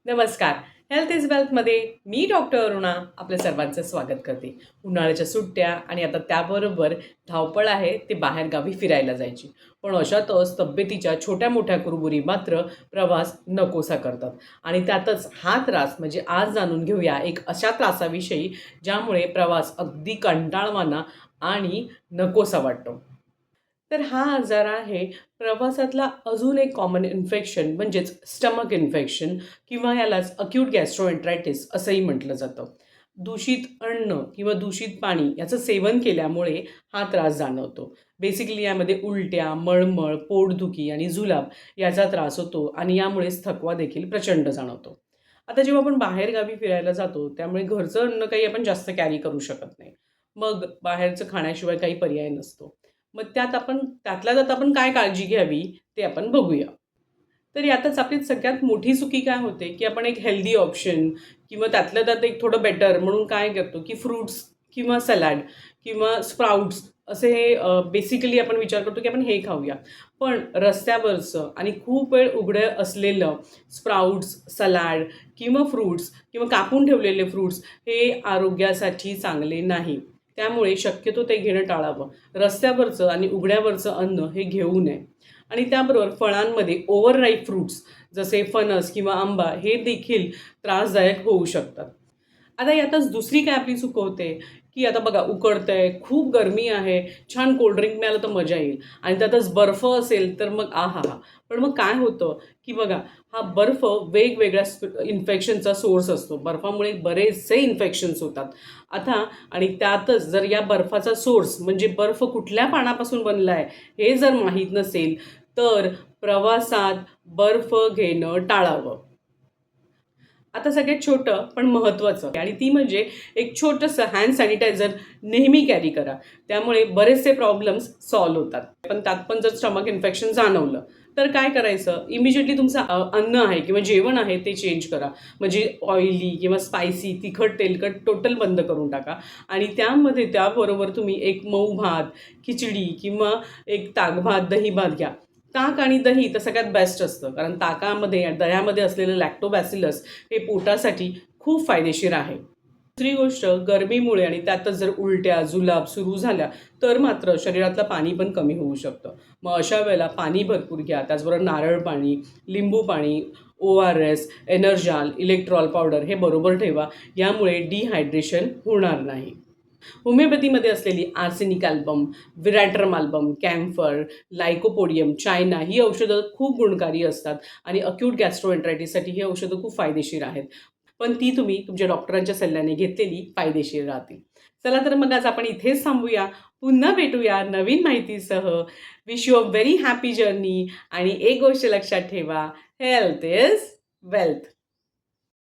नमस्कार. Health is वेल्थमध्ये मी डॉक्टर अरुणा आपल्या सर्वांचं स्वागत करते. उन्हाळ्याच्या सुट्ट्या आणि आता त्याबरोबर धावपळ आहे ते बाहेरगावी फिरायला जायची. पण अशातच तब्येतीच्या छोट्या-मोठ्या कुरबुरी मात्र प्रवास नकोसा करतात. आणि त्यातच हा त्रास म्हणजे आज जाणून घेऊया एक अशा त्रासाविषयी ज्यामुळे प्रवास अगदी कंटाळवाणा आणि नकोसा वाटतो. तर हा आजार आहे प्रवासातला अजून एक कॉमन इन्फेक्शन म्हणजेच स्टमक इन्फेक्शन किंवा यालाच अक्यूट गॅस्ट्रोएंटरायटिस असंही म्हटलं जातं. दूषित अन्न किंवा दूषित पाणी याचं सेवन केल्यामुळे हा त्रास जाणवतो. बेसिकली यामध्ये उलट्या, मळमळ, पोटदुखी आणि जुलाब याचा त्रास होतो आणि यामुळेच थकवा देखील प्रचंड जाणवतो. आता जेव्हा आपण बाहेरगावी फिरायला जातो त्यामुळे घरचं अन्न काही आपण जास्त कॅरी करू शकत नाही. मग बाहेरचं खाण्याशिवाय काही पर्याय नसतो. मग त्यातल्या त्यात आपण काय काळजी घ्यावी ते आपण बघूया. तर यातच आपली सगळ्यात मोठी चुकी काय होते, की आपण एक हेल्दी ऑप्शन किंवा त्यातल्या त्यात एक थोडं बेटर म्हणून काय करतो, की फ्रुट्स किंवा सलाड किंवा स्प्राउट्स असे बेसिकली आपण विचार करतो, की आपण हे खाऊया. पण रस्त्यावरचं आणि खूप वेळ उघडं असलेलं स्प्राउट्स, सलाड किंवा फ्रुट्स किंवा कापून ठेवलेले फ्रुट्स हे आरोग्यासाठी चांगले नाही. त्यामुळे शक्यतो ते घेणं टाळावं. रस्त्यावरचं आणि उघड्यावरचं अन्न हे घेऊ नये. आणि त्याबरोबर फळांमध्ये ओव्हरराईप फ्रुट्स जसे फणस किंवा आंबा हे देखील त्रासदायक होऊ शकतात. आता यातच दुसरी काय आपली चूक होते, की आता बघा उकडतंय, खूप गरमी आहे, छान कोल्ड ड्रिंक मिळालं तर मजा येईल आणि त्यातच बर्फ असेल तर मग आहाहा! पण मग काय होतं, की बघा हा बर्फ वेगवेगळ्या इन्फेक्शनचा सोर्स असतो. बर्फामुळे बरेचसे इन्फेक्शन्स होतात. आता आणि त्यातच जर या बर्फाचा सोर्स म्हणजे बर्फ कुठल्या पानापासून बनला आहे, हे जर माहीत नसेल, तर प्रवासात बर्फ घेणं टाळावं. आता सगळ्यात छोटं पण महत्त्वाचं आणि ती म्हणजे एक छोटंसं हँड सॅनिटायझर नेहमी कॅरी करा. त्यामुळे बरेचसे प्रॉब्लेम्स सॉल्व्ह होतात. पण त्यात पण जर स्टमक इन्फेक्शन जाणवलं, तर काय करायचं? इमिजिएटली तुमचं अन्न आहे किंवा जेवण आहे ते चेंज करा. म्हणजे ऑइली किंवा स्पायसी, तिखट, तेलकट टोटल बंद करून टाका आणि त्यामध्ये त्याबरोबर तुम्ही एक मऊ भात, खिचडी किंवा एक ताकभात, दही-भात घ्या. ताक आणि दही तर सगळ्यात बेस्ट असतं. कारण ताकामध्ये, दह्यामध्ये असलेलं लॅक्टोबॅसिलस हे पोटासाठी खूप फायदेशीर आहे. दुसरी गोष्ट गरमीमुळे आणि त्यातच जर उलट्या, जुलाब सुरू झाल्या, तर मात्र शरीरातलं पाणी पण कमी होऊ शकतं. मग अशा वेळेला पाणी भरपूर घ्या. त्याचबरोबर नारळ पाणी, लिंबू पाणी, ORS, एनर्जाल, इलेक्ट्रॉल पावडर हे बरोबर ठेवा. यामुळे डिहायड्रेशन होणार नाही. होमिओपॅथीमध्ये असलेली arsenic album, veratrum album, camphor, lycopodium, china ही औषधं खूप गुणकारी असतात आणि अक्यूट गॅस्ट्रोएंटरायटिससाठी ही औषधं खूप फायदेशीर आहेत. पण ती तुम्ही तुमच्या डॉक्टरांच्या सल्ल्याने घेतलेली फायदेशीर राहतील. चला तर मग आज आपण इथेच थांबूया. पुन्हा भेटूया नवीन माहितीसह. Wish you a very happy journey आणि एक गोष्ट लक्षात ठेवा, हेल्थ इज वेल्थ.